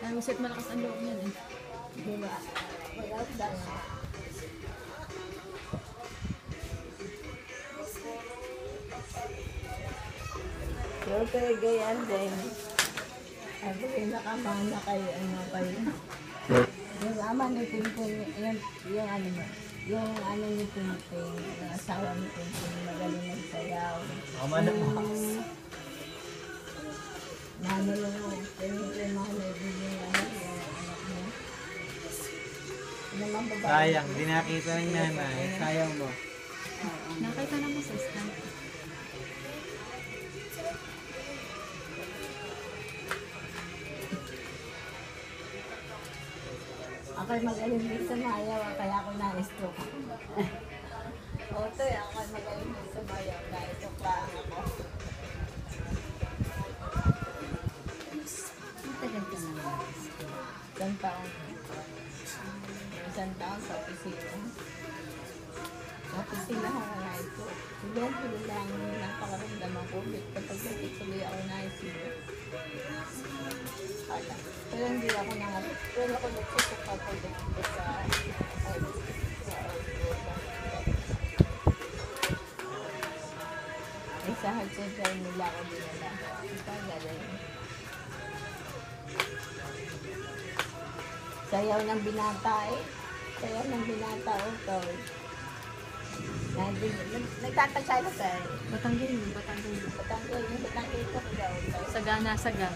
Ay, usit malakas ang loob niyan eh. Diba? Maganda nga. Pero gayan din. Ako yung nakamana kayo, ano kayo. Yung ama ni Pimpin, yung ano mo, yung ano ni Pimpin, yung asawa ni Pimpin, magaling nagsayaw. Mama na po. Nano yung Pimpin, mahal din yung ano, yung anak niya. Ano lang babae? Sayang, di nakita ng nanay. Sayang mo. Nakita na mo sa stand. Ako'y magaling din sa mayaw, kaya ako na-stroke. Otoy, ako'y magaling din sa mayaw, na-stroke lang ako. Matagal ka na naman. Isang taon. Isang taon sa opisina. Sa opisina ako na ito. Siguro lang napakaramdaman ko. Kapag nagtuloy ako na ICU. Pero hindi ako nangalit. Pero ako nagsusuka ko dito sa sa heart center nila ako dinala. Ito galing. Sayaw ng binata eh. Sayaw ng binata o to. Nagtatasya na tayo. Batanggil mo, batanggil mo. Batanggol ko daw. Saga na saga.